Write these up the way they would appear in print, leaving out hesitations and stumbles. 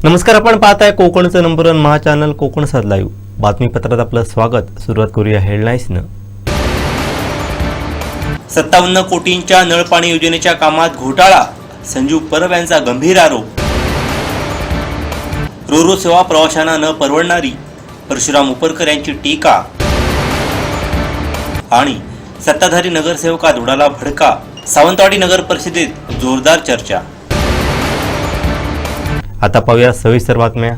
नमस्कार, आपण पाहताय कोकणचं नंबर 1 महा चॅनल कोकण सात लाईव्ह. बातमीपत्रात आपलं स्वागत. सुरुवात करूया हेडलाईन्सनं. 57 कोटींच्या नळपाणी योजनेच्या कामात घोटाळा, संजीव परब यांचा गंभीर आरोप. रोरो सेवा प्रवाशांना न परवडणारी, परशुराम उपरकर यांची टीका. आणि सत्ताधारी नगरसेवका धुडाला भडका, सावंतवाडी नगर परिषदेत जोरदार चर्चा. आता पाहूया सविस्तर बातम्या.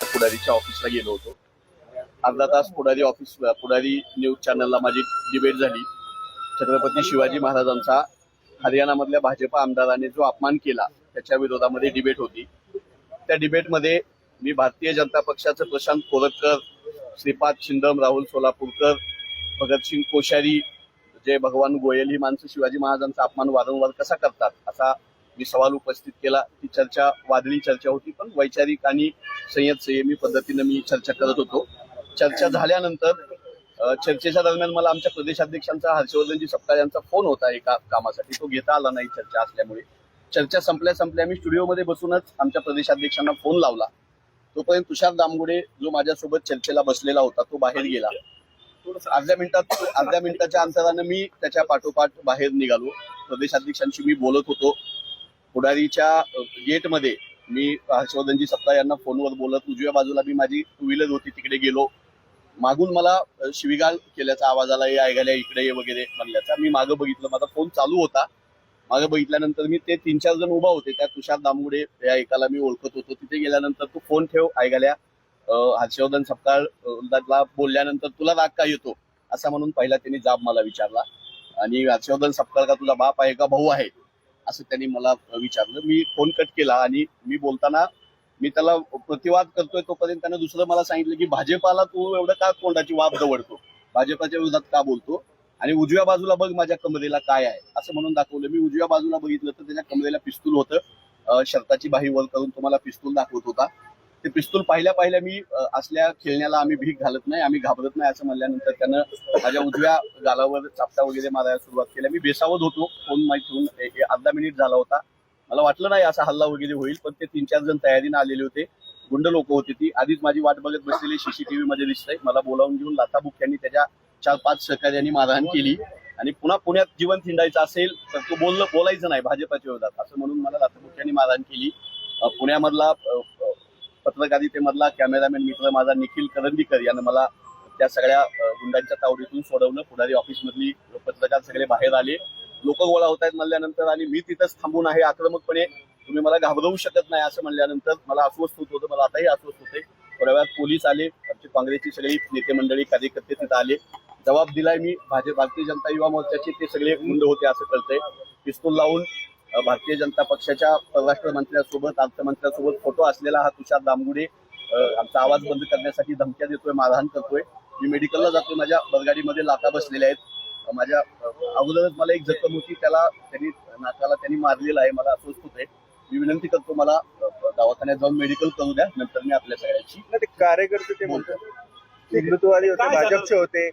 पुढारीच्या ऑफिसला गेलो होतो. अर्धा तास पुढारी न्यूज चॅनलला माझी डिबेट झाली. छत्रपती शिवाजी महाराजांचा हरियाणामधल्या भाजप आमदाराने जो अपमान केला त्याच्या विरोधामध्ये डिबेट होती. त्या डिबेटमध्ये मी भारतीय जनता पक्षाचं प्रशांत कोरटकर, श्रीपाद छिंदम, राहुल सोलापूरकर, भगतसिंग कोश्यारी, जय भगवान गोयल ही माणसं शिवाजी महाराजांचा अपमान वारंवार कसा करतात असा मी सवाल उपस्थित केला. ती चर्चा वादळी चर्चा होती, पण वैचारिक आणि संयमी पद्धतीनं मी चर्चा करत होतो. चर्चा झाल्यानंतर चर्चेच्या दरम्यान मला आमच्या प्रदेशाध्यक्षांचा हर्षवर्धनजी सपकाळ यांचा फोन होता एका कामासाठी. तो घेता आला नाही चर्चा असल्यामुळे. चर्चा संपल्या मी स्टुडिओमध्ये बसूनच आमच्या प्रदेशाध्यक्षांना फोन लावला. तोपर्यंत तुषार दामगुडे जो माझ्यासोबत चर्चेला बसलेला होता तो बाहेर गेला. अर्ध्या मिनिटाच्या अंतरानं मी त्याच्या पाठोपाठ बाहेर निघालो. प्रदेशाध्यक्षांशी मी बोलत होतो. पुढारीच्या गेटमध्ये मी हर्षवर्धनजी सपकाळ यांना फोनवर बोलत, उजव्या बाजूला मी माझी टू व्हीलर होती तिकडे गेलो. मागून मला शिवीगाळ केल्याचा आवाज आला, ऐकायला इकडे वगैरे म्हणल्याचा. मी मागं बघितलं, माझा फोन चालू होता. मागं बघितल्यानंतर मी ते 3-4 जण उभा होते. त्या तुषार दामगुडे या एकाला मी ओळखत होतो. तिथे गेल्यानंतर तू फोन ठेव ऐकायला, हर्षवर्धन सपकाळला बोलल्यानंतर तुला राग का येतो असा म्हणून पहिला त्यांनी जाब मला विचारला. आणि हर्षवर्धन सपकाळ का तुला बाप आहे का भाऊ आहे असं त्यांनी मला विचारलं. मी फोन कट केला आणि मी बोलताना मी त्याला प्रतिवाद करतोय तोपर्यंत त्यानं दुसरं मला सांगितलं की भाजपाला तू एवढं का तोंडाची वाफ दवडतो, भाजपाच्या विरोधात का बोलतो, आणि उजव्या बाजूला बघ माझ्या कमरेला काय आहे असं म्हणून दाखवलं. मी उजव्या बाजूला बघितलं तर त्याच्या कमरेला पिस्तूल होतं. शर्टाची बाही वर करून तुम्हाला पिस्तूल दाखवत होता. ते पिस्तूल पाहिल्या मी असल्या खेळण्याला आम्ही भीक घालत नाही, आम्ही घाबरत नाही असं म्हणल्यानंतर त्यानं माझ्या उजव्या गालावर चापटा वगैरे मारायला सुरुवात केली. मी बेसावत होतो. फोन माहीत ठेवून अर्धा मिनिट झाला होता. मला वाटलं नाही असा हल्ला वगैरे होईल, पण ते 3-4 जण तयारीने आलेले होते. गुंड लोक होती ती. आधीच माझी वाट बघत बसलेली CCTV मध्ये दिसतंय. मला बोलावून घेऊन लाथाबुक्क्यांनी त्याच्या 4-5 सहकार्यांनी मारहाण केली. आणि पुन्हा पुण्यात जीवन थिंडायचं असेल तर तो बोलायचं नाही भाजपाच्या विरोधात असं म्हणून मला लाथाबुक्क्यांनी मारहाण केली. पुण्यामधला पत्रकारितेमधला कॅमेरामॅन मित्र माझा निखिल करंदीकर यानं मला त्या सगळ्या गुंडांच्या तावडीतून सोडवलं. पुढारी ऑफिसमधली पत्रकार सगळे बाहेर आले. लोक गोळा होत आहेत म्हणल्यानंतर आणि मी तिथंच थांबून आहे आक्रमकपणे, तुम्ही मला घाबरवू शकत नाही असं म्हणल्यानंतर मला अस्वस्थ होत होतं. मला आताही अस्वस्थ होते. थोड्या वेळात पोलीस आले. आमची काँग्रेसची सगळी नेते मंडळी कार्यकर्ते तिथं आले. जबाब दिलाय मी. भारतीय जनता युवा मोर्चाचे ते सगळे गुंड होते असं कळतंय. पिस्तूल लावून भारतीय जनता पक्षाच्या परराष्ट्र मंत्र्यांसोबत, अर्थमंत्र्यांसोबत फोटो असलेला हा तुषार दामगुडे आमचा आवाज बंद करण्यासाठी धमक्या देतोय, मारहाण करतोय. मी मेडिकलला जातोय. माझ्या बसगाडीमध्ये लाथा बसलेल्या आहेत. माझ्या अगोदरच मला एक जखम होती, त्याला नाकाला त्यांनी मारलेला आहे. मला अस्वस्थ होत आहे. मी विनंती करतो मला दवाखान्यात जाऊन मेडिकल करू द्या, नंतर मी आपल्या सगळ्याची. ते कार्यकर्ते ते म्हणतात हिंदुत्ववादी होते, भाजपचे होते.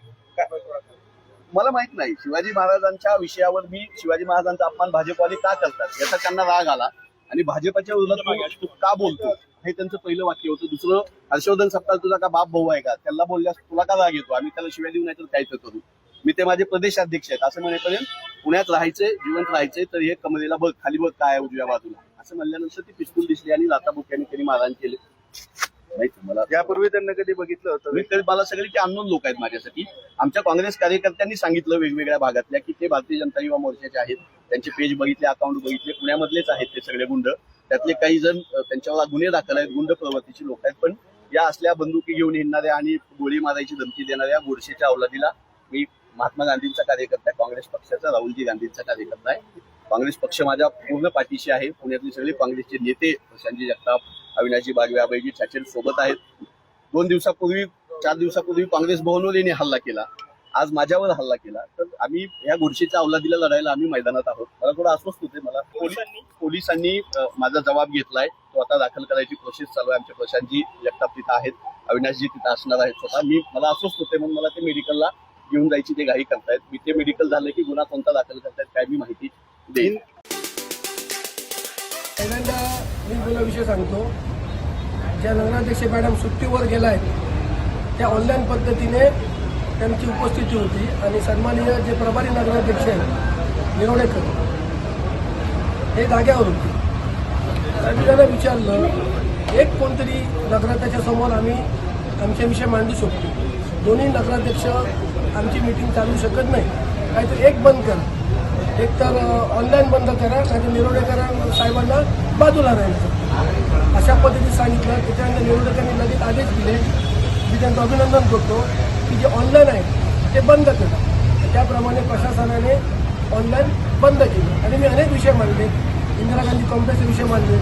मला माहित नाही शिवाजी महाराजांच्या विषयावर मी शिवाजी महाराजांचा अपमान भाजपवादी का करतात याचा त्यांना राग आला आणि भाजपच्या विरोधात तू का बोलतो हे त्यांचं पहिलं वाक्य होतं. दुसरं, हर्षवर्धन सपकाळ तुझा का बाप भाऊ आहे का, त्याला बोलल्यास तुला का राग येतो, आम्ही त्याला शिवाय देऊ नाही तर काय करू. मी ते माझे प्रदेशाध्यक्ष आहेत असं म्हणेपर्यंत पुण्यात राहायचंय, जिवंत राहायचंय, तर हे कमरेला बघ, खाली बघ काय उजव्या बाजूला असं म्हणल्यानंतर ती पिस्तूल दिसली आणि लाथाबुक्क्यांनी त्यांनी मारहाण केले. मला यापूर्वी त्यांना कधी बघितलं होतं? मला सगळे की अननोन लोक आहेत माझ्यासाठी. आमच्या काँग्रेस कार्यकर्त्यांनी सांगितलं वेगवेगळ्या भागातल्या की ते भारतीय जनता युवा मोर्चाचे आहेत. त्यांचे पेज बघितले, अकाउंट बघितले. पुण्यामधलेच आहेत ते सगळे गुंड. त्यातले काही जण त्यांच्यावर गुन्हे दाखल आहेत, गुंड प्रवृत्तीची लोक आहेत. पण या असल्या बंदुकी घेऊन येणाऱ्या आणि गोळी मारायची धमकी देणाऱ्या गोडसेच्या अवलादीला मी महात्मा गांधींचा कार्यकर्ता आहे. काँग्रेस पक्षाचा राहुलजी गांधींचा कार्यकर्ता आहे. काँग्रेस पक्ष माझ्या पूर्ण पाठीशी आहे. पुण्यातले सगळे काँग्रेसचे नेते संजय जगताप, अविनाशजी बागवे, अभयजी छाचेल सोबत आहेत. 4 दिवसापूर्वी काँग्रेस भवनवर यांनी हल्ला केला. आज माझ्यावर हल्ला केला. तर आम्ही या गोडसेच्या अवलादीला लढायला आम्ही मैदानात आहोत. मला थोडं अस्वस्थ होते. मला पोलिसांनी माझा जबाब घेतलाय. तो आता दाखल करायची प्रोसेस चालू आहे. आमच्या प्रशांतजी जगताप तिथं आहेत, अविनाशजी तिथं असणार आहेत स्वतः. मला अस्वस्थ होते म्हणून मला ते मेडिकलला घेऊन जायची ते घाई करतायत. मी ते मेडिकल झालं की गुन्हा कोणता दाखल करतायत काय मी माहिती देईन. आपल्याला विषय सांगतो. ज्या नगराध्यक्ष मॅडम सुट्टीवर गेला आहे त्या ऑनलाईन पद्धतीने त्यांची उपस्थिती होती आणि सन्माननीय जे प्रभारी नगराध्यक्ष आहेत निरोडेकर हे जाग्यावर होते. आम्ही त्यांना विचारलं, एक कोणतरी नगराध्यक्षा समोर आम्ही आमचे विषय मांडू शकतो, दोन्ही नगराध्यक्ष आमची मीटिंग चालू शकत नाही, काहीतरी एक बंद करा, एक तर ऑनलाईन बंद करा, नाहीतर निरोडेकर साहेबांना बाजूला राहायचं, अशा पद्धतीने सांगितलं. त्याच्यानंतर निरोडेकरांनी लगेच आदेश दिले. मी त्यांचं अभिनंदन करतो की जे ऑनलाईन आहे ते बंद करा. त्याप्रमाणे प्रशासनाने ऑनलाईन बंद केलं आणि मी अनेक विषय मांडले. इंदिरा गांधी कॉम्प्लेक्सचे विषय मांडले.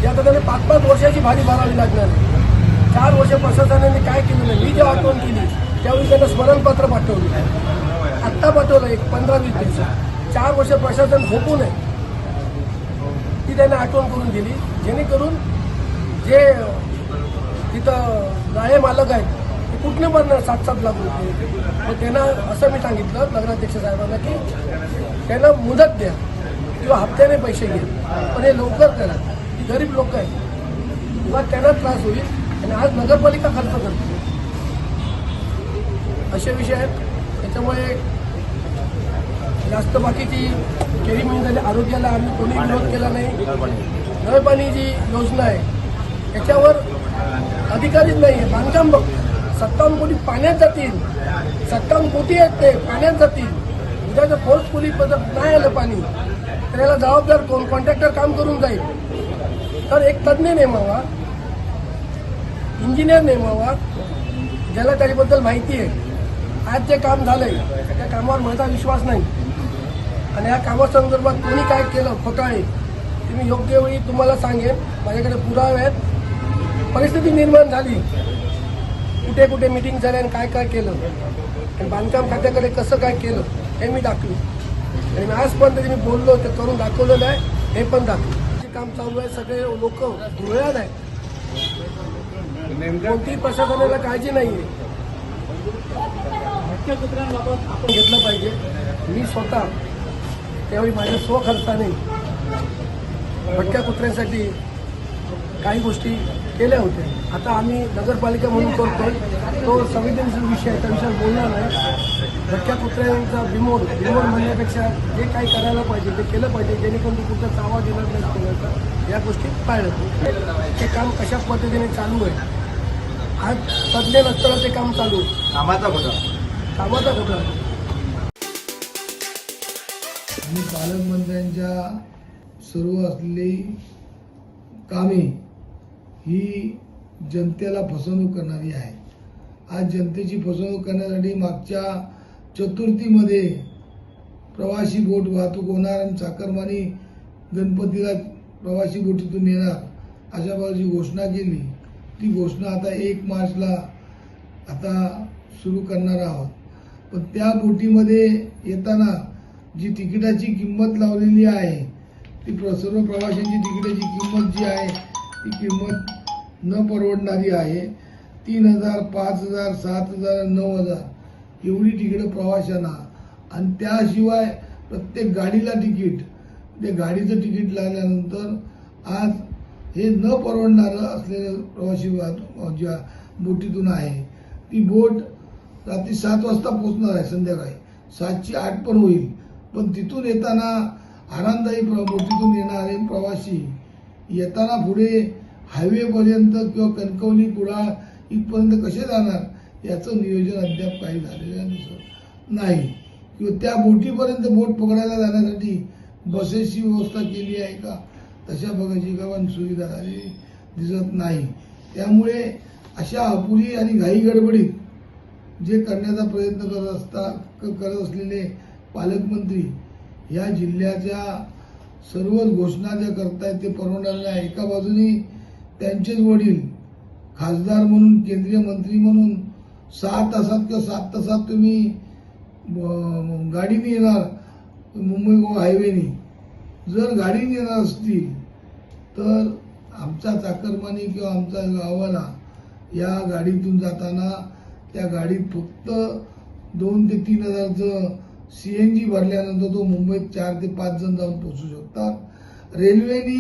यात त्यांना 5-5 वर्षाची भारी भरावी लागणार आहे. 4 वर्ष प्रशासनाने काय केलं नाही. मी जेव्हा आठवण केली त्यावेळी त्यांना स्मरणपत्र पाठवलं. आत्ता पाठवलं एक 15-20 दिवसात. 4 वर्ष प्रशासन झोपू नये ती त्यांना आठवण करून दिली, जेणेकरून जे तिथं गाळे मालक आहेत ते कुठले पण 7-7 लाख रुपये. मग त्यांना असं मी सांगितलं नगराध्यक्ष साहेबांना की त्यांना मुदत द्या किंवा हप्त्याने पैसे घ्या, पण हे लवकर करा. ही गरीब लोक आहेत, किंवा त्यांना त्रास होईल आणि आज नगरपालिका खर्च करते. असे विषय आहेत. त्याच्यामुळे जास्त बाकीची केळी मिळून झाली. आरोग्याला आम्ही कोणी विरोध केला नाही. नळपाणी जी योजना आहे त्याच्यावर अधिकारीच नाही आहे. बांधकाम बघ 57 कोटी पाण्यात जातील. 57 कोटी आहेत ते पाण्यात जातील. उद्या जर फोर्सफुली पद्धत नाही आलं पाणी तर याला जबाबदार कोण? कॉन्ट्रॅक्टर काम करून जाईल. तर एक तज्ज्ञ नेमावा, इंजिनियर नेमावा, ज्याला त्याच्याबद्दल माहिती आहे. आज जे काम झालंय त्या कामावर माझा विश्वास नाही आणि या कामासंदर्भात कोणी काय केलं घोटाळे ते मी योग्य वेळी तुम्हाला सांगेन. माझ्याकडे पुरावे आहेत. परिस्थिती निर्माण झाली, कुठे कुठे मिटिंग झाल्या आणि काय काय केलं आणि बांधकाम खात्याकडे कसं काय केलं हे मी दाखवलं आणि आजपर्यंत मी बोललो ते करून दाखवलेलं आहे. हे पण दाखवलं. जे काम चालू आहे सगळे लोक धुळ्यात आहेत. कोणतीही प्रशासनाला काळजी नाही आहे. भटक्या कुत्र्यांबाबत आपण घेतलं पाहिजे. मी स्वतः त्यावेळी माझ्या स्वखर्चाने भटक्या कुत्र्यांसाठी काही गोष्टी केल्या होत्या. आता आम्ही नगरपालिका म्हणून करतोय, तो संवेदनशील विषय आहे, त्या विषयावर बोलणार नाही. भटक्या कुत्र्यांचा बिमोड म्हणण्यापेक्षा जे काही करायला पाहिजे ते केलं पाहिजे, जेणेकरून तो कुठं चावा देणार नाही कोणाचा, या गोष्टी पाळल्या. ते काम कशा पद्धतीने चालू आहे. आज तज्ज्ञ नसताना ते काम चालू आहे. कामाचा घोटाळा. आणि पालकमंत्र्यांच्या सुरू असलेली कामे ही जनतेला फसवणूक करणारी आहे. आज जनतेची फसवणूक करण्यासाठी मागच्या चतुर्थीमध्ये प्रवासी बोट वाहतूक होणार आणि चाकरमानी गणपतीला प्रवासी बोटीतून येणार अशा प्रकारची घोषणा केली. ती घोषणा आता 1 मार्चला आता सुरू करणार आहोत. पण त्या बोटीमध्ये येताना जी तिकिटाची किंमत लावलेली आहे ती सर्व प्रवाशांची तिकिटाची किंमत जी आहे ती किंमत न परवडणारी आहे. 3,000, 5,000, 7,000, 9,000 एवढी तिकीटं प्रवाशांना आणि त्याशिवाय प्रत्येक गाडीला तिकीट. ते गाडीचं तिकीट लागल्यानंतर आज हे न परवडणारं असलेलं प्रवासी वाहतूक ज्या बोटीतून आहे ती बोट रात्री 7 वाजता पोहोचणार आहे. संध्याकाळी 7ची 8 पण होईल. पण तिथून येताना आनंददायी बोटीतून येणारे प्रवासी येताना पुढे हायवेपर्यंत किंवा कणकवली कुडाळ इथपर्यंत कसे जाणार याचं नियोजन अद्याप काही झालेलं नाही. किंवा त्या बोटीपर्यंत बोट पकडायला जाण्यासाठी बसेसची व्यवस्था केली आहे का तशा प्रकारची पण सुविधा झालेली दिसत नाही. त्यामुळे अशा अपुरी आणि घाई गडबडीत जे करण्याचा प्रयत्न करत असलेले पालकमंत्री या जिल्ह्याच्या सर्वच घोषणा ज्या करतायत ते परवडणार नाही. एका बाजूने त्यांचेच वडील खासदार म्हणून केंद्रीय मंत्री म्हणून 6 तासात किंवा 7 तासात तुम्ही गाडीने येणार मुंबई गोवा हायवेने. जर गाडीने येणार असतील तर आमचा चाकरमानी किंवा आमच्या गावाला या गाडीतून जाताना त्या गाडीत फक्त 2,000 ते 3,000चं CNG भरल्यानंतर तो मुंबईत 4 ते 5 जण जाऊन पोहोचू शकतात. रेल्वेने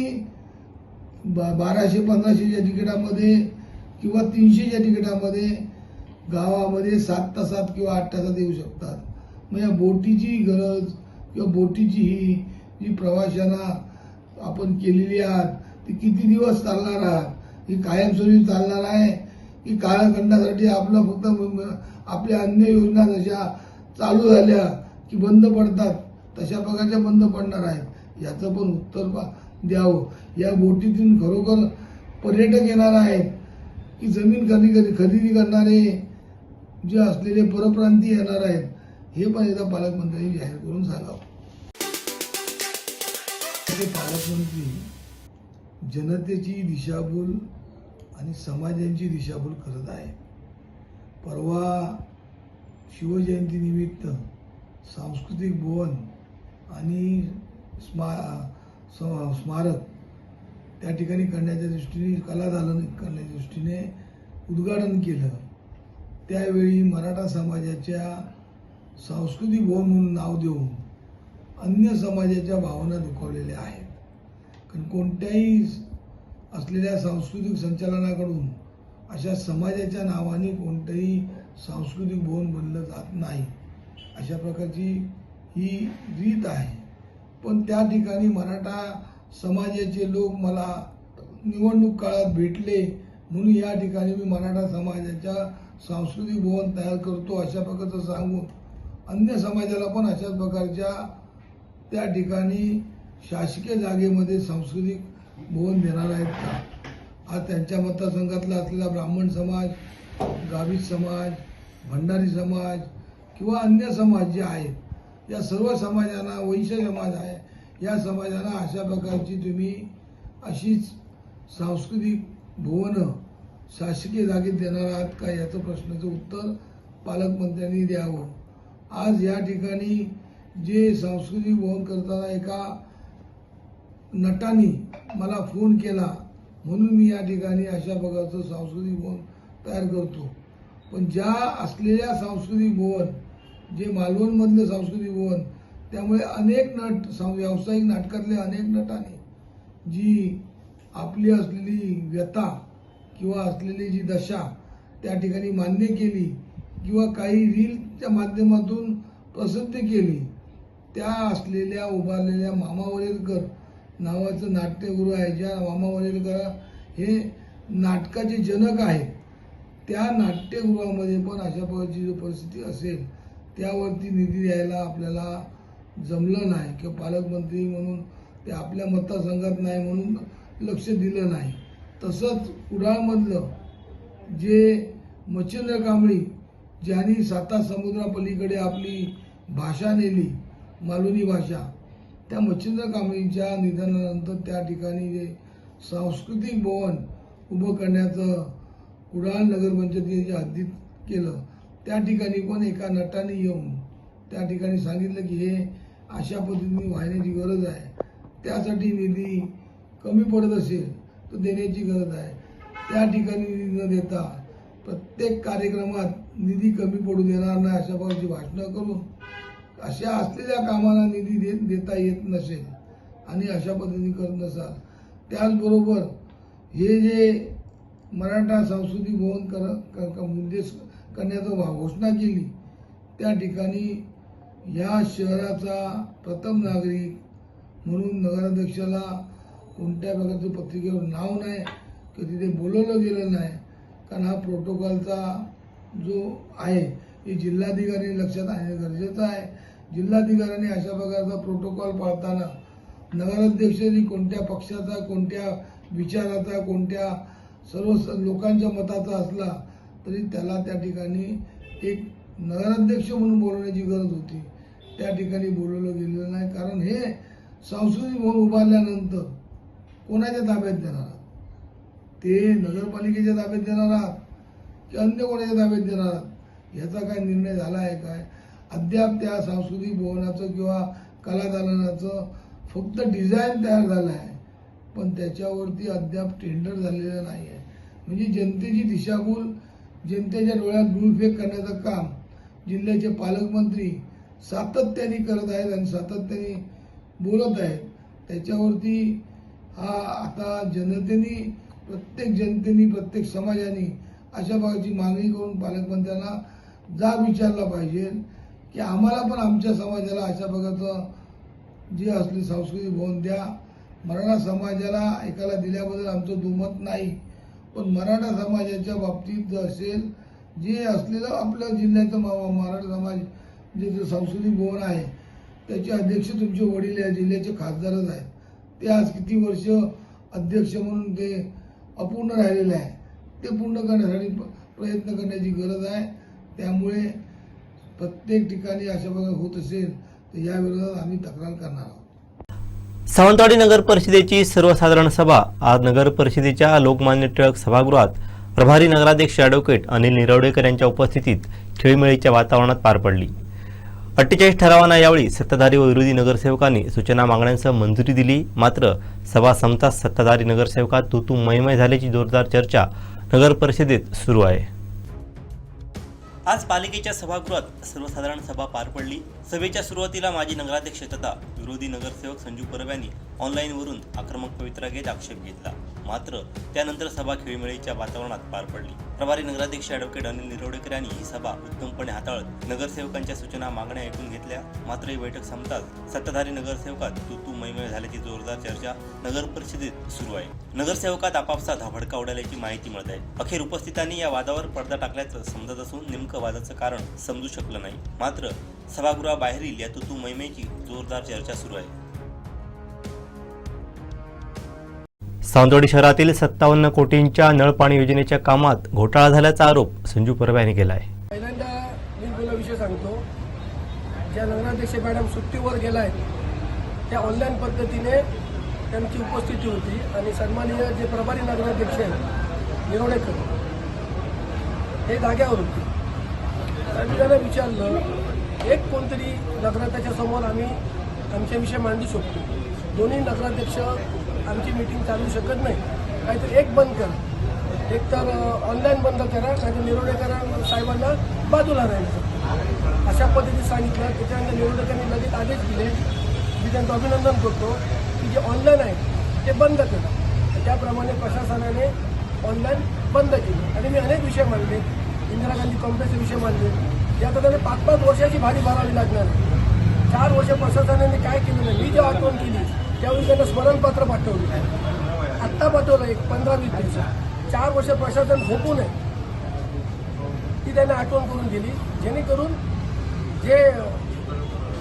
1200-1500च्या तिकिटामध्ये किंवा 300च्या तिकिटामध्ये गावामध्ये 7 तासात किंवा 8 तासात येऊ शकतात. मग या बोटीची गरज किंवा बोटीची ही जी प्रवाशांना आपण केलेली आहात ती किती दिवस चालणार आहात? ही कायमस्वरूपी चालणार आहे की कालखंडासाठी आपलं फक्त आपल्या अन्य योजना जशा चालू झाल्या की बंद पडतात तशा प्रकारच्या बंद पडणार आहेत? याचं पण उत्तर द्यावं. या बोटीतून खरोखर पर्यटक येणार आहेत की जमीन खरेदी करणारे जे असलेले परप्रांतीय येणार आहेत? हे पण एकदा पालकमंत्र्यांनी जाहीर करून सांगावं. पालकमंत्री जनतेची दिशाभूल आणि समाजांची दिशाभूल करत आहे. परवा शिवजयंतीनिमित्त सांस्कृतिक भवन आणि स्मारक त्या ठिकाणी करण्याच्या दृष्टीने कलादालन करण्याच्या दृष्टीने उद्घाटन केलं. त्यावेळी मराठा समाजाच्या सांस्कृतिक भवन म्हणून नाव देऊन अन्य समाजाच्या भावना दुखावलेल्या आहेत. कारण कोणत्याही असलेल्या सांस्कृतिक संचालनाकडून अशा समाजाच्या नावाने कोणतंही सांस्कृतिक भवन बनलं जात नाही. अशा प्रकारची ही रीत आहे. पण त्या ठिकाणी मराठा समाजाचे लोक मला निवडणूक काळात भेटले म्हणून या ठिकाणी मी मराठा समाजाच्या सांस्कृतिक भवन तयार करतो अशा प्रकारचं सांगून अन्य समाजाला पण अशाच प्रकारच्या त्या ठिकाणी शासकीय जागेमध्ये सांस्कृतिक भवन देणार आहेत का? आज त्यांच्या मतदारसंघातला असलेला ब्राह्मण समाज, गावित समाज, भंडारी समाज किंवा अन्य समाज जे आहेत या सर्व समाजांना, वैश्य समाज आहे या समाजांना अशा प्रकारची तुम्ही अशीच सांस्कृतिक भवनं शासकीय जागेत देणार आहात का? याचं प्रश्नाचं उत्तर पालकमंत्र्यांनी द्यावं. आज या ठिकाणी जे सांस्कृतिक भवन करताना एका नटाने मला फोन केला म्हणून मी या ठिकाणी अशा प्रकारचं सांस्कृतिक भवन तयार करतो. पण ज्या असलेल्या सांस्कृतिक भवन जे मालवणमधले सांस्कृतिक भवन त्यामुळे अनेक नट व्यावसायिक नाटकातले अनेक नटांनी जी आपली असलेली व्यथा किंवा असलेली जी दशा त्या ठिकाणी मान्य केली किंवा काही रीलच्या माध्यमातून प्रसिद्ध केली, त्या असलेल्या उभारलेल्या मामा वरेलकर नावाचं नाट्यगृह आहे. ज्या मामा वरेलकर हे नाटकाचे जनक आहेत त्या नाट्यगृहामध्ये पण अशा प्रकारची जी परिस्थिती असेल त्यावरती निधी द्यायला आपल्याला जमलं नाही किंवा पालकमंत्री म्हणून ते आपल्या मतदारसंघात नाही म्हणून लक्ष दिलं नाही. तसंच कुडाळमधलं जे मच्छिंद्र कांबळी ज्यांनी 7 समुद्रापलीकडे आपली भाषा नेली, मालवणी भाषा, त्या मच्छिंद्र कांबळींच्या निधनानंतर त्या ठिकाणी जे सांस्कृतिक भवन उभं करण्याचं कुडाळ नगरपंचायतीच्या हद्दीत केलं त्या ठिकाणी पण एका नटाने येऊन त्या ठिकाणी सांगितलं की हे अशा पद्धतीने वाहण्याची गरज आहे, त्यासाठी निधी कमी पडत असेल तर देण्याची गरज आहे. त्या ठिकाणी निधी न देता प्रत्येक कार्यक्रमात निधी कमी पडू देणार नाही अशा प्रकारची भाषणं करून अशा असलेल्या कामाला निधी देता येत नसेल आणि अशा पद्धतीने करत नसाल. त्याचबरोबर हे जे मराठा सांस्कृतिक भवन मुद्दे करण्याचं घोषणा केली त्या ठिकाणी या शहराचा प्रथम नागरिक म्हणून नगराध्यक्षाला कोणत्या प्रकारचं पत्रिकेवर नाव नाही की तिथे बोलवलं गेलं नाही. कारण हा प्रोटोकॉलचा जो आहे हे जिल्हाधिकारी लक्षात आणणे गरजेचं आहे. जिल्हाधिकाऱ्यांनी अशा प्रकारचा प्रोटोकॉल पाळताना नगराध्यक्षांनी कोणत्या पक्षाचा, कोणत्या विचाराचा, कोणत्या सर्व लोकांच्या मताचा असला तरी त्याला त्या ठिकाणी एक नगराध्यक्ष म्हणून बोलवण्याची गरज होती. त्या ठिकाणी बोलवलं गेलेलं नाही. कारण हे सांस्कृतिक भवन उभारल्यानंतर कोणाच्या ताब्यात देणार आहात? ते नगरपालिकेच्या ताब्यात देणार आहात की अन्य कोणाच्या ताब्यात देणार आहात याचा काय निर्णय झाला आहे काय? अद्याप त्या सांस्कृतिक भवनाचं किंवा कलादालनाचं फक्त डिझाईन तयार झालं आहे पण त्याच्यावरती अद्याप टेंडर झालेलं नाही आहे. म्हणजे जनतेची दिशाभूल, जनतेच्या डोळ्यात धूळफेक करण्याचं काम जिल्ह्याचे पालकमंत्री सातत्याने करत आहेत आणि सातत्याने बोलत आहेत. त्याच्यावरती हा आता प्रत्येक जनतेने प्रत्येक समाजाने अशा प्रकारची मागणी करून पालकमंत्र्यांना जाब विचारला पाहिजे की आम्हाला पण आमच्या समाजाला अशा प्रकारचं जी असली सांस्कृतिक भवन द्या. मराठा समाजाला एकाला दिल्याबद्दल आमचं दुमत नाही, पण मराठा समाजाच्या बाबतीत जर असेल जे असलेलं आपल्या जिल्ह्याचं मराठा समाज जे सांस्कृतिक भवन आहे त्याचे अध्यक्ष तुमचे वडील या जिल्ह्याचे खासदारच आहेत. ते आज किती वर्ष अध्यक्ष म्हणून ते अपूर्ण राहिलेले आहे. ते पूर्ण करण्यासाठी प्रयत्न करण्याची गरज आहे. त्यामुळे प्रत्येक ठिकाणी अशा प्रकारे होत असेल तर या विरोधात आम्ही तक्रार करणार आहोत. सावंतवाडी नगर परिषदेची सर्वसाधारण सभा आज नगर परिषदेच्या लोकमान्य टिळक सभागृहात प्रभारी नगराध्यक्ष ॲडव्होकेट अनिल निरवडेकर यांच्या उपस्थितीत खेळीमेळीच्या वातावरणात पार पडली. 48 ठरावांना यावेळी सत्ताधारी व विरोधी नगरसेवकांनी सूचना मागण्यांसह मंजुरी दिली. मात्र सभा संपताच सत्ताधारी नगरसेवकात तू मैमय झाल्याची जोरदार चर्चा नगर परिषदेत सुरू आहे. आज पालिकेच्या सभागृहात सर्वसाधारण सभा पार पडली. सभेच्या सुरुवातीला माजी नगराध्यक्ष तथा विरोधी नगरसेवक संजू परब यांनी ऑनलाईनवरून आक्रमक पवित्रा घेत आक्षेप घेतला. मात्र त्यानंतर सभा खेळीमेळीच्या वातावरणात पार पडली. प्रभारी नगराध्यक्ष ॲडव्होकेट अनिल निरवडेकर यांनी ही सभा उत्तमपणे हाताळत नगरसेवकांच्या सूचना मागण्या ऐकून घेतल्या. मात्र ही बैठक संपताच सत्ताधारी नगरसेवकात तू मैमय झाल्याची जोरदार चर्चा नगर परिषदेत सुरू आहे. नगरसेवकात आपापसात भडका उडाल्याची माहिती मिळत आहे. अखेर उपस्थितांनी या वादावर पडदा टाकल्याचं समजत असून नेमकं वादाचं कारण समजू शकलं नाही. मात्र सभागृहाबाहेरील या तू मैमयची जोरदार चर्चा सुरू आहे. सावंतवाडी शहरातील 57 कोटींच्या नळपाणी योजनेच्या कामात घोटाळा झाल्याचा आरोप संजू परब यांनी केला आहे. पहिल्यांदा मी तुला विषय सांगतो, ज्या नगराध्यक्ष मॅडम सुट्टीवर गेला आहे त्या ऑनलाईन पद्धतीने त्यांची उपस्थिती होती आणि सन्माननीय जे प्रभारी नगराध्यक्ष आहेत निरवडेकर हे जाग्यावर होते. आम्ही त्यांना विचारलं, एक कोणतरी नगराध्यक्षा समोर आम्ही आमचे विषय मांडू शकतो, दोन्ही नगराध्यक्ष आमची मीटिंग चालू शकत नाही, काहीतरी एक बंद करा, एक तर ऑनलाईन बंद करा, नाहीतर निरवडेकर साहेबांना बाजूला राहायचं अशा पद्धतीने सांगितलं. त्याच्यानंतर निरवडेकरांनी लगेच आदेश दिले. मी त्यांचं अभिनंदन करतो की जे ऑनलाईन आहे ते बंद करा. त्याप्रमाणे प्रशासनाने ऑनलाईन बंद केलं आणि मी अनेक विषय मांडले. इंदिरा गांधी कॉम्प्लेक्सचे विषय मांडले. यात त्यांना 5-5 वर्षाची भारी भरावी लागणार. 4 वर्ष प्रशासनाने काय केलं नाही. मी जेव्हा आठवण केली त्यावेळी त्यांना स्मरणपत्र पाठवलं. आत्ता पाठवलं एक 15-20 दिवसात. 4 वर्ष प्रशासन झोपू नये ती त्यांना आठवण करून दिली, जेणेकरून जे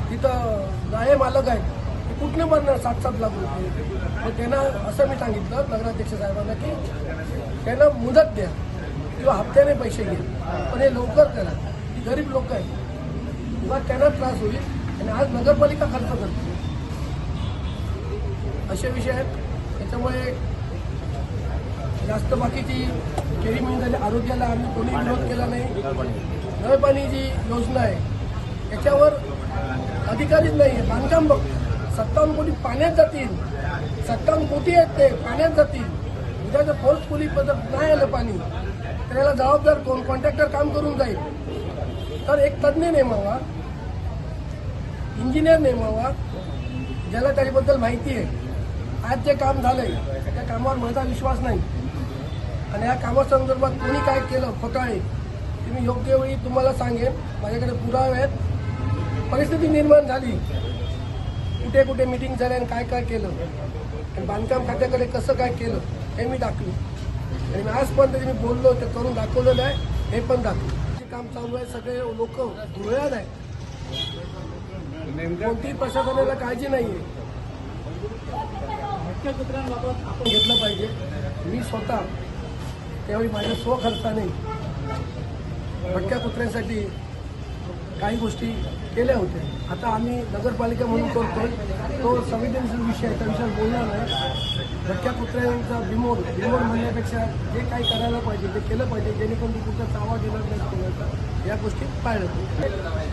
तिथं नाये मालक आहेत ते कुठनं भरणार 7-7 लाख रुपये. मग त्यांना असं मी सांगितलं नगराध्यक्ष साहेबांना की त्यांना मुदत द्या किंवा हप्त्याने पैसे घ्या, पण हे लवकर करा. ही गरीब लोक आहेत, किंवा त्यांना त्रास होईल आणि आज नगरपालिका खर्च करते. असे विषय आहेत. त्याच्यामुळे जास्त बाकीची खेळीमेळी झाली. आरोग्याला आम्ही कोणी विरोध केला नाही. नळपाणी जी योजना आहे त्याच्यावर अधिकारीच नाही आहे. बांधकाम बघतो. 57 कोटी पाण्यात जातील. 57 कोटी आहेत ते पाण्यात जातील. उद्या जर फोर्सफुली पद्धत नाही आलं पाणी तर याला जबाबदार कोण? कॉन्ट्रॅक्टर काम करून जाईल. तर एक तज्ज्ञ नेमावा, इंजिनियर नेमावा, ज्याला त्याच्याबद्दल माहिती आहे. आज जे काम झालंय त्या कामावर माझा विश्वास नाही आणि या कामासंदर्भात कोणी काय केलं घोटाळे ते मी योग्य वेळी तुम्हाला सांगेन. माझ्याकडे पुरावे आहेत. परिस्थिती निर्माण झाली, कुठे कुठे मिटिंग झाल्या आणि काय काय केलं आणि बांधकाम खात्याकडे कसं काय केलं हे मी दाखवलं आणि आजपर्यंत मी बोललो ते करून दाखवलेलं आहे. हे पण दाखवलं. जे काम चालू आहे सगळे लोक धुळ्यात आहेत. कोणतीही प्रशासनाला काळजी नाही आहे. भटक्या कुत्र्यांबाबत आपण घेतलं पाहिजे. मी स्वतः त्यावेळी माझ्या स्वखर्चाने भटक्या कुत्र्यांसाठी काही गोष्टी केल्या होत्या. आता आम्ही नगरपालिका म्हणून करतोय, तो संवेदनशील विषय आहे, त्या विषयावर बोलणार नाही. भटक्या कुत्र्यांचा बिमोड म्हणण्यापेक्षा जे काही करायला पाहिजे ते केलं पाहिजे, जेणेकरून कुठं चावा देणार नाही कोणाचा, या गोष्टी पाळलं.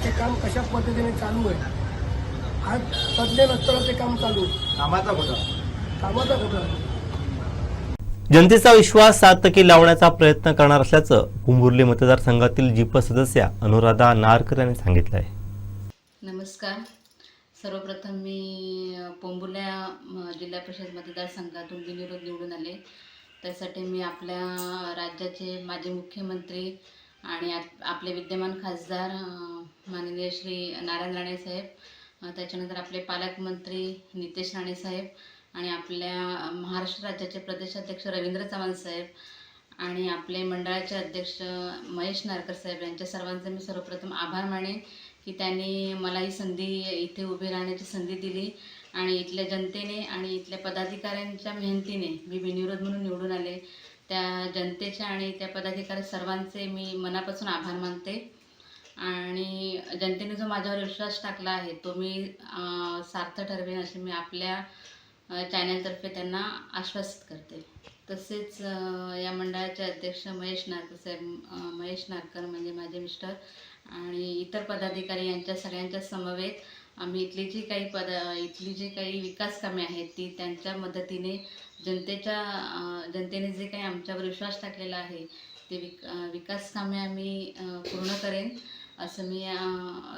ते काम कशा पद्धतीने चालू आहे. आज तज्ज्ञ नसताना ते काम चालू आहे. कामाचा घोटाळा. जनतेचा विश्वास 7% लावण्याचा प्रयत्न करणार असल्याचं कुंभुर्ली मतदारसंघातील जिप सदस्या अनुराधा नारकर यांनी सांगितलं आहे. नमस्कार. सर्वप्रथम मी पोंबुर्ल्या जिल्हा परिषद मतदारसंघातून बिनविरोध निवडून आले. त्यासाठी मी आपल्या राज्याचे माजी मुख्यमंत्री आणि आपले विद्यमान खासदार माननीय श्री नारायण राणे साहेब, त्याच्यानंतर आपले पालकमंत्री नितेश राणे साहेब आणि आपल्या महाराष्ट्र राज्याचे प्रदेशाध्यक्ष रवींद्र चव्हाण साहेब आणि आपले मंडळाचे अध्यक्ष महेश नारकर साहेब यांच्या सर्वांचा मी सर्वप्रथम आभार मानेन की त्यांनी मला ही संधी इथे उभी राहण्याची संधी दिली आणि इथल्या जनतेने आणि इथल्या पदाधिकाऱ्यांच्या मेहनतीने मी बिनविरोध म्हणून निवडून आले. त्या जनतेच्या आणि त्या पदाधिकारी सर्वांचे मी मनापासून आभार मानते आणि जनतेने जो माझ्यावर विश्वास टाकला आहे तो मी सार्थ ठरवेन असे मी आपल्या चॅनलतर्फे त्यांना आश्वासित करते. तसेच या मंडळाचे अध्यक्ष महेश नारकर म्हणजे माझे मिस्टर आणि इतर पदाधिकारी यांच्या सगळ्यांच्या समवेत आम्ही इथली जी काही विकास कामे आहेत ती त्यांच्या मदतीने जनतेने जे काही आमच्यावर विश्वास टाकलेला आहे ते विकास कामे आम्ही पूर्ण करेन असं मी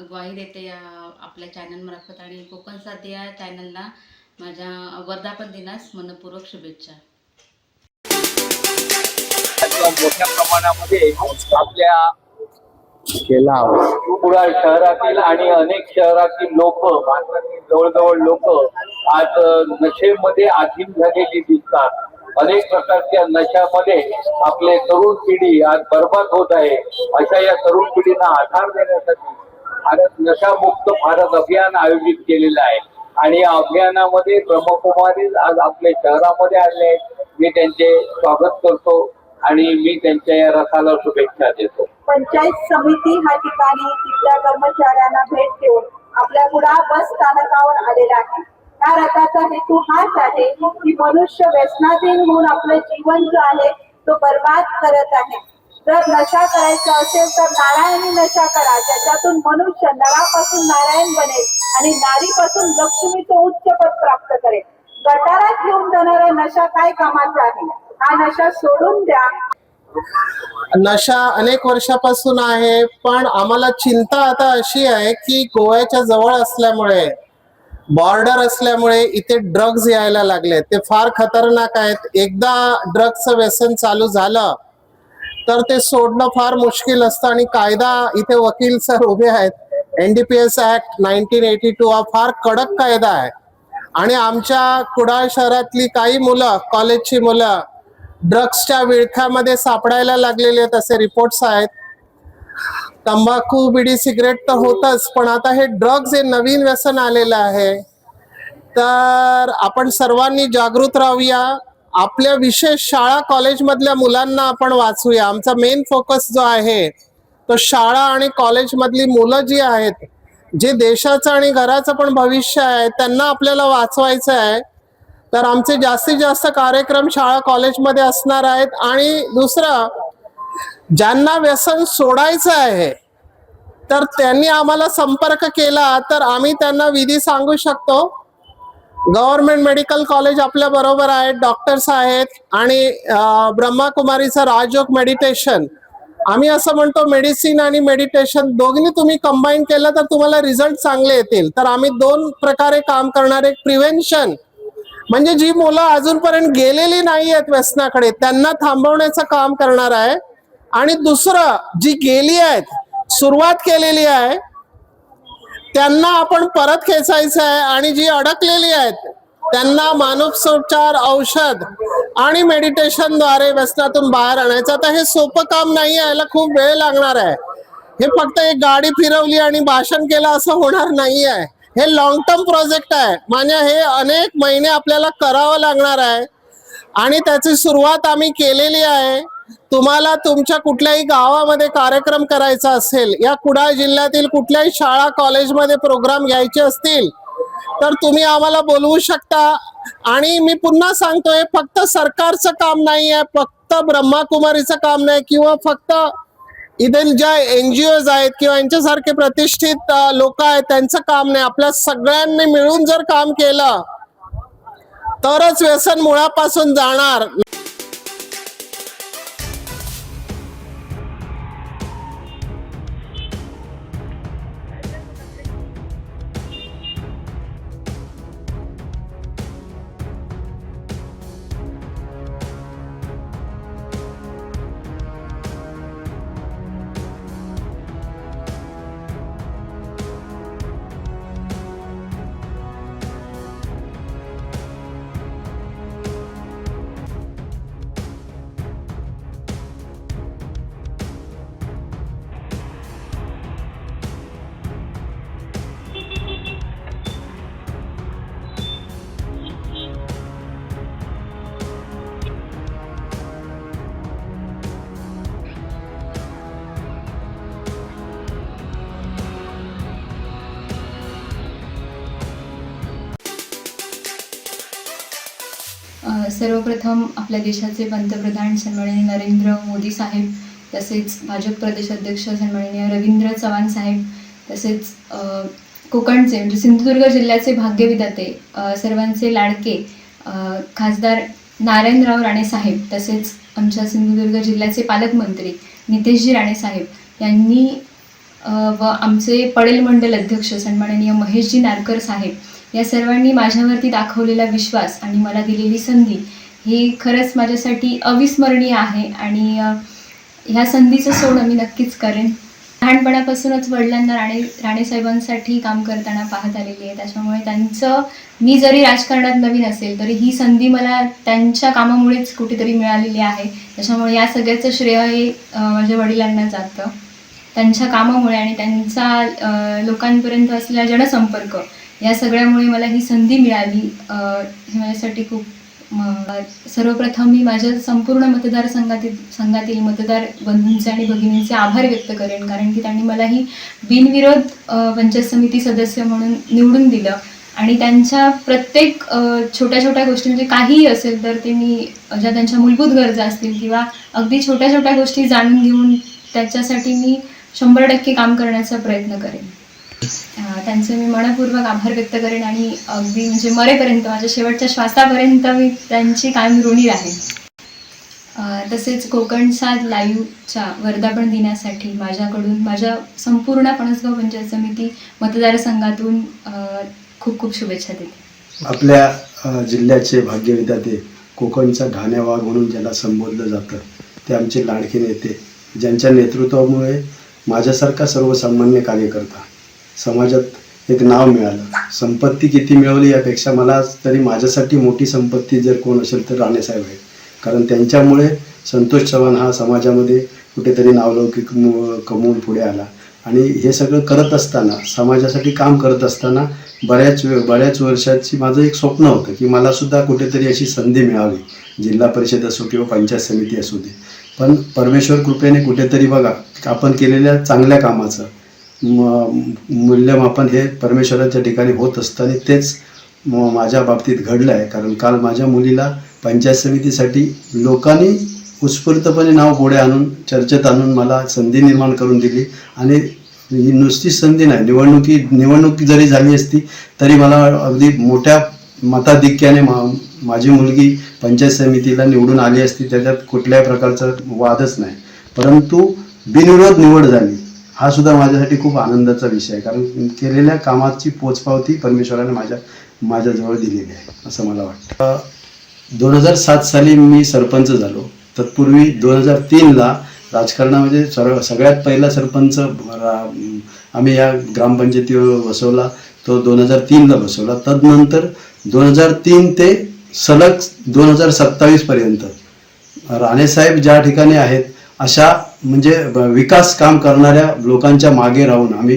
ग्वाही देते या आपल्या चॅनलमार्फत. आणि कोकण साथ या चॅनलला माझ्या वर्धापन दिनास मनपूर्वक शुभेच्छा. मोठ्या प्रमाणामध्ये आपल्या कुडाळ शहरातील आणि अनेक शहरातील लोक, भारतातील जवळजवळ लोक आज नशेमध्ये अधीन झालेली दिसतात. अनेक प्रकारच्या नशामध्ये आपले तरुण पिढी आज बर्बाद होत आहे. अशा या तरुण पिढींना आधार देण्यासाठी भारत नशामुक्त भारत अभियान आयोजित केलेलं आहे आणि या अभियानामध्ये ब्रह्मकुमारी आज आपल्या शहरामध्ये आले आहेत. मी त्यांचे स्वागत करतो आणि मी त्यांच्या या रथाला शुभेच्छा देतो. पंचायत समिती ह्या ठिकाणी तिथल्या कर्मचाऱ्यांना भेट देऊन आपल्या कुडाळ बस स्थानकावर आलेला आहे. या रथाचा हेतू हाच आहे की मनुष्य व्यसनाधीन होऊन आपलं जीवन जो आहे तो बर्बाद करत आहे. जर नशा करायचा असेल तर नारायणी नशा करा, ज्याच्यातून मनुष्य नरापासून नारायण बनेल आणि नारीपासून लक्ष्मीचं उच्च पद प्राप्त करेल. गटारात घेऊन जाणारा नशा काय कामाचा आहे? हा नशा सोडून द्या. नशा अनेक वर्षापासून आहे, पण आम्हाला चिंता आता अशी आहे की गोव्याच्या जवळ असल्यामुळे, बॉर्डर असल्यामुळे इथे ड्रग्ज यायला लागले. ते फार खतरनाक आहेत. एकदा ड्रग्जचं व्यसन चालू झालं तर ते सोडणं फार मुश्किल असतं आणि कायदा, इथे वकील सर उभे आहेत, NDPS ऍक्ट 1982 हा फार कडक कायदा आहे आणि आमच्या कुडाळ शहरातली काही मुलं, कॉलेजची मुलं ड्रग्सच्या विळख्यामध्ये सापडायला लागलेले आहेत असे रिपोर्ट्स आहेत. तंबाखू, बिडी, सिगरेट तर होतच, पण आता हे ड्रग्ज हे नवीन व्यसन आलेलं आहे. तर आपण सर्वांनी जागृत राहूया. आपल्या विशेष शाळा कॉलेजमधल्या मुलांना आपण वाचूया. आमचा मेन फोकस जो आहे तो शाळा आणि कॉलेजमधली मुलं जी आहेत, जे देशाचं आणि घराचं पण भविष्य आहे, त्यांना आपल्याला वाचवायचं आहे. तर आमचे जास्तीत जास्त कार्यक्रम शाळा कॉलेजमध्ये असणार आहेत. आणि दुसरं, ज्यांना व्यसन सोडायचं आहे तर त्यांनी आम्हाला संपर्क केला तर आम्ही त्यांना विधी सांगू शकतो. गव्हर्नमेंट मेडिकल कॉलेज आपल्या बरोबर आहेत, डॉक्टर्स आहेत आणि ब्रह्मकुमारीचं राजयोग मेडिटेशन. आम्ही असं म्हणतो मेडिसिन आणि मेडिटेशन दोघींनी तुम्ही कंबाईन केलं तर तुम्हाला रिझल्ट चांगले येतील. तर आम्ही दोन प्रकारे काम करणार. एक प्रिव्हेन्शन, म्हणजे जी मुलं अजूनपर्यंत गेलेली नाही आहेत व्यसनाकडे त्यांना थांबवण्याचं काम करणार आहे. आणि दुसरं, जी गेली आहेत, सुरुवात केलेली आहे, त्यांना आपण परत खेचायचं आहे. आणि जी अडकलेली आहेत त्यांना मानसोपचार, औषध आणि मेडिटेशनद्वारे व्यसनातून बाहेर आणायचं. आता हे सोपं काम नाही आहे, याला खूप वेळ लागणार आहे. हे फक्त एक गाडी फिरवली आणि भाषण केलं असं होणार नाही आहे. हे लॉंग टर्म प्रोजेक्ट आहे. म्हणजे हे अनेक महिने आपल्याला करावं लागणार आहे आणि त्याची सुरुवात आम्ही केलेली आहे. तुम्हाला तुमच्या कुठल्याही गावामध्ये कार्यक्रम करायचा असेल, या कुडाळ जिल्ह्यातील कुठल्याही शाळा कॉलेजमध्ये प्रोग्राम घ्यायचे असतील तर तुम्ही आम्हाला बोलवू शकता. आणि मी पुन्हा सांगतोय, फक्त सरकारचं काम नाही आहे, फक्त ब्रह्मकुमारीचं काम नाही किंवा फक्त इथे ज्या NGOs आहेत किंवा यांच्यासारखे प्रतिष्ठित लोक आहेत त्यांचं काम नाही. आपल्या सगळ्यांनी मिळून जर काम केलं तरच व्यसन मुळापासून जाणार. सर्वप्रथम आपल्या देशाचे पंतप्रधान सन्माननीय नरेंद्र मोदी साहेब, तसेच भाजप प्रदेश अध्यक्ष सन्माननीय रवींद्र चव्हाण साहेब, तसेच कोकणचे म्हणजे सिंधुदुर्ग जिल्ह्याचे भाग्यविधाते सर्वांचे लाडके खासदार नारायणराव राणे साहेब, तसेच आमच्या सिंधुदुर्ग जिल्ह्याचे पालकमंत्री नितेशजी राणे साहेब यांनी व आमचे पडेल मंडल अध्यक्ष सन्माननीय महेशजी नारकर साहेब या सर्वांनी माझ्यावरती दाखवलेला विश्वास आणि मला दिलेली संधी ही खरंच माझ्यासाठी अविस्मरणीय आहे आणि ह्या संधीचं सोनं मी नक्कीच करेन. लहानपणापासूनच वडिलांना राणे साहेबांसाठी काम करताना पाहत आलेली आहे, त्याच्यामुळे मी जरी राजकारणात नवीन असेल तरी ही संधी मला त्यांच्या कामामुळेच कुठेतरी मिळालेली आहे. त्याच्यामुळे या सगळ्याचं श्रेय हे माझ्या वडिलांना जातं. त्यांच्या कामामुळे आणि त्यांचा लोकांपर्यंत असलेला जनसंपर्क या सगळ्यामुळे मला ही संधी मिळाली. हे माझ्यासाठी खूप सर्वप्रथम मी माझ्या संपूर्ण संघातील मतदार बंधूंचे आणि भगिनींचे आभार व्यक्त करेन, कारण की त्यांनी मला ही बिनविरोध पंचायत समिती सदस्य म्हणून निवडून दिलं आणि त्यांच्या प्रत्येक छोट्या छोट्या गोष्टी म्हणजे काहीही असेल तर ते मी ज्या त्यांच्या मूलभूत गरजा असतील किंवा अगदी छोट्या छोट्या गोष्टी जाणून घेऊन त्याच्यासाठी मी 100% काम करण्याचा प्रयत्न करेन. त्यांचे मी मनपूर्वक आभार व्यक्त करेन आणि अगदी म्हणजे मरेपर्यंत माझ्या शेवटच्या श्वासापर्यंत मी त्यांची कायम ऋणी राहीन. तसेच कोकण साद लाईव्हच्या वर्धापन दिनासाठी माझ्याकडून माझ्या संपूर्ण पणसगाव पंचायत समिती मतदारसंघातून खूप खूप शुभेच्छा देते. आपल्या जिल्ह्याचे भाग्यविधाते कोकणचा घाण्यावाग म्हणून ज्याला संबोधलं जातं ते आमचे लाडके नेते, ज्यांच्या नेतृत्वामुळे माझ्यासारखा सर्वसामान्य कार्यकर्ता समाजात एक नाव मिळालं. संपत्ती किती मिळवली यापेक्षा मला तरी माझ्यासाठी मोठी संपत्ती जर कोण असेल तर राणेसाहेब आहे, कारण त्यांच्यामुळे संतोष चव्हाण हा समाजामध्ये कुठेतरी नावलौकिक कमवून पुढे आला. आणि हे सगळं करत असताना, समाजासाठी काम करत असताना बऱ्याच वर्षाची माझं एक स्वप्न होतं की मला सुद्धा कुठेतरी अशी संधी मिळावी, जिल्हा परिषद असो किंवा पंचायत समिती असू दे. पण परमेश्वर कृपेने कुठेतरी बघा आपण केलेल्या चांगल्या कामाचं मूल्यमापन हे परमेश्वराच्या ठिकाणी होत असतं आणि तेच माझ्या बाबतीत घडलं आहे. कारण काल माझ्या मुलीला पंचायत समितीसाठी लोकांनी उत्स्फूर्तपणे नाव पुढे आणून चर्चेत आणून मला संधी निर्माण करून दिली. आणि ही नुसती संधी नाही, निवडणूक जरी झाली असती तरी मला अगदी मोठ्या मताधिक्याने माझी मुलगी पंचायत समितीला निवडून आली असती, त्याच्यात कुठल्याही प्रकारचा वादच नाही. परंतु बिनविरोध निवड झाली हा सुद्धा माझ्यासाठी खूप आनंदाचा विषय आहे, कारण केलेल्या कामाची पोचपावती परमेश्वराने माझ्याजवळ दिलेली आहे असं मला वाटतं. 2007 साली मी सरपंच झालो. तत्पूर्वी 2003ला राजकारणामध्ये सगळ्यात पहिला सरपंच आम्ही या ग्रामपंचायतीवर बसवला, तो 2003ला बसवला. तदनंतर 2003 ते सलग 2027 पर्यंत राणेसाहेब ज्या ठिकाणी आहेत अशा म्हणजे विकास काम करणाऱ्या लोकांच्या मागे राहून आम्ही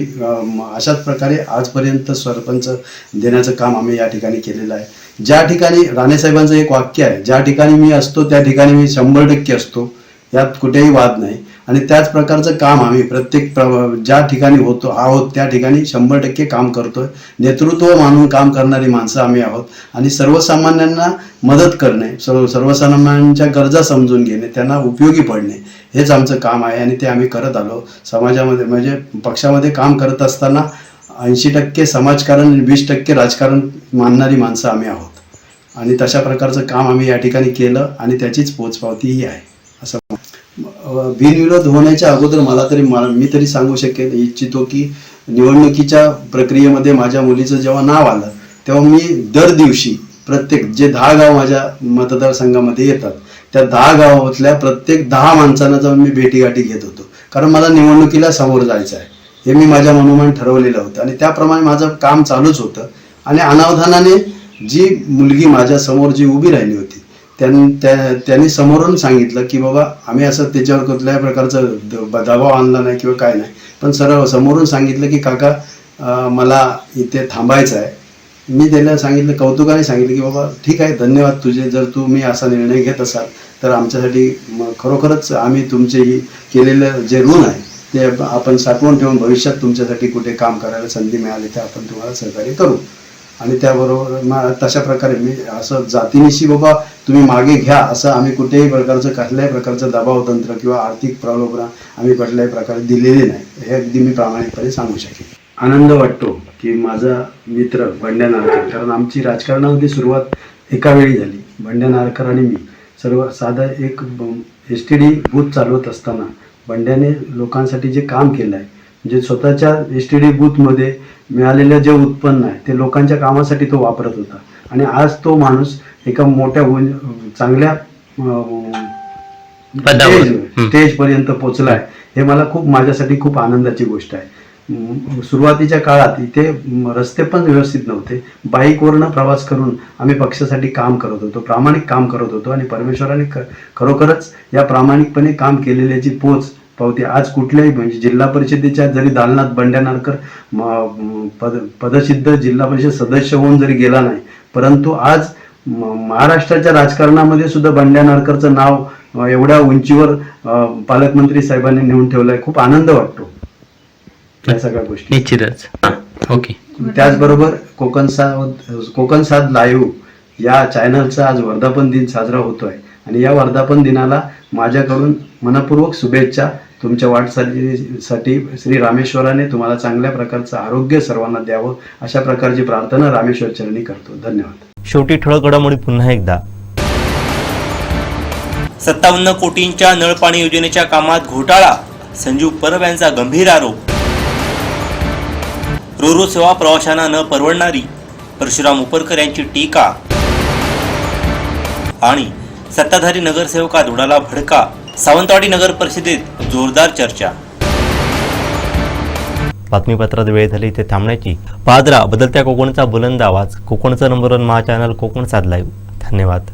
अशाच प्रकारे आजपर्यंत सरपंच देण्याचं काम आम्ही या ठिकाणी केलेलं आहे. ज्या ठिकाणी राणेसाहेबांचं एक वाक्य आहे, ज्या ठिकाणी मी असतो त्या ठिकाणी मी 100% असतो, यात कुठेही वाद नाही. आणि त्याच प्रकारचं काम आम्ही प्रत्येक ज्या ठिकाणी आहोत त्या ठिकाणी 100% काम करतोय. नेतृत्व मानून काम करणारी माणसं आम्ही आहोत आणि सर्वसामान्यांना मदत करणे, सर्वसामान्यांच्या गरजा समजून घेणे, त्यांना उपयोगी पडणे हेच आमचं काम आहे आणि ते आम्ही करत आलो. समाजामध्ये म्हणजे पक्षामध्ये काम करत असताना 80% समाजकारण आणि 20% राजकारण मानणारी माणसं आम्ही आहोत आणि तशा प्रकारचं काम आम्ही या ठिकाणी केलं आणि त्याचीच पोचपावतीही आहे असं. बिनविरोध होण्याच्या अगोदर मी तरी सांगू इच्छितो की निवडणुकीच्या प्रक्रियेमध्ये माझ्या मुलीचं जेव्हा नाव आलं तेव्हा मी दर दिवशी प्रत्येक जे 10 गाव माझ्या मतदारसंघामध्ये येतात त्या 10 गावातल्या प्रत्येक 10 माणसांना जाऊन मी भेटीगाठी घेत होतो, कारण मला निवडणुकीला समोर जायचं आहे हे मी माझ्या मनोमन ठरवलेलं होतं आणि त्याप्रमाणे माझं काम चालूच होतं. आणि अनावधानाने जी मुलगी माझ्या समोर जी उभी राहिली होती त्यांनी समोरून सांगितलं की बाबा आम्ही असं त्याच्यावर कुठल्याही प्रकारचं दबाव आणला नाही किंवा काय नाही, पण समोरून सांगितलं की काका मला इथे थांबायचं आहे. मी त्याला सांगितलं, कौतुकाने सांगितलं की बाबा ठीक आहे, धन्यवाद तुझे, जर तुम्ही असा निर्णय घेत असाल तर आमच्यासाठी खरोखरच आम्ही तुमचे केलेलं जे ऋण आहे ते आपण साठवून ठेवून भविष्यात तुमच्यासाठी कुठे काम करायला संधी मिळाली तर आपण तुम्हाला सहकार्य करू आणि त्याबरोबर तशा प्रकारे मी असं जातीनिशी बाबा तुम्ही मागे घ्या असं आम्ही कुठल्याही प्रकारचं दबाव तंत्र किंवा आर्थिक प्रलोभना आम्ही कुठल्याही प्रकारे दिलेले नाही, हे अगदी मी प्रामाणिकपणे सांगू शकेन. आनंद वाटतो की माझा मित्र बंड्या नारकर, कारण आमची राजकारणामध्ये सुरुवात एका वेळी झाली. बंड्या नारकर आणि मी सर्व साधा एक STD बूथ चालवत असताना बंड्याने लोकांसाठी जे काम केलं आहे, म्हणजे स्वतःच्या STD बूथमध्ये मिळालेलं जे उत्पन्न आहे ते लोकांच्या कामासाठी तो वापरत होता. आणि आज तो माणूस एका मोठ्या चांगल्या स्टेजपर्यंत पोचला आहे. हे मला माझ्यासाठी खूप आनंदाची गोष्ट आहे. सुरुवातीच्या काळात इथे रस्ते पण व्यवस्थित नव्हते. बाईकवरनं प्रवास करून आम्ही पक्षासाठी काम करत होतो, प्रामाणिक काम करत होतो. आणि परमेश्वराने खरोखरच या प्रामाणिकपणे काम केलेल्याची पोच पावते आज कुठल्याही म्हणजे जिल्हा परिषदेच्या जरी दालनात बंड्या नारकर पदसिद्ध जिल्हा परिषद सदस्य होऊन जरी गेला नाही, परंतु आज महाराष्ट्राच्या राजकारणामध्ये सुद्धा बंड्या नारकरचं नाव एवढ्या उंचीवर पालकमंत्री साहेबांनी नेऊन ठेवलं आहे. खूप आनंद वाटतो या सगळ्या गोष्टी. निश्चितच. ओके. त्याचबरोबर कोकण साध लाईव्ह या चॅनलचा आज वर्धापन दिन साजरा होतोय आणि या वर्धापन दिनाला माझ्याकडून मनपूर्वक शुभेच्छा. तुमच्या वाटचालीसाठी श्री रामेश्वराने तुम्हाला चांगल्या प्रकारचं आरोग्य सर्वांना द्यावं अशा प्रकारची प्रार्थना रामेश्वर चरणी करतो. धन्यवाद. शेवटी ठळक घडामोडी पुन्हा एकदा. 57 कोटींच्या नळपाणी योजनेच्या कामात घोटाळा, संजीव परब यांचा गंभीर आरोप. रोरो सेवा प्रवाशांना न परवडणारी, परशुराम उपरकर यांची टीका. आणि सत्ताधारी नगरसेवका धुडाला भडका, सावंतवाडी नगर परिषदेत जोरदार चर्चा. बातमीपत्रात वेळ झाली इथे थांबण्याची. पाहत राहा बदलत्या कोकणचा बुलंद आवाज, कोकणचं नंबर 1 महा चॅनल कोकण साध लाईव्ह. धन्यवाद.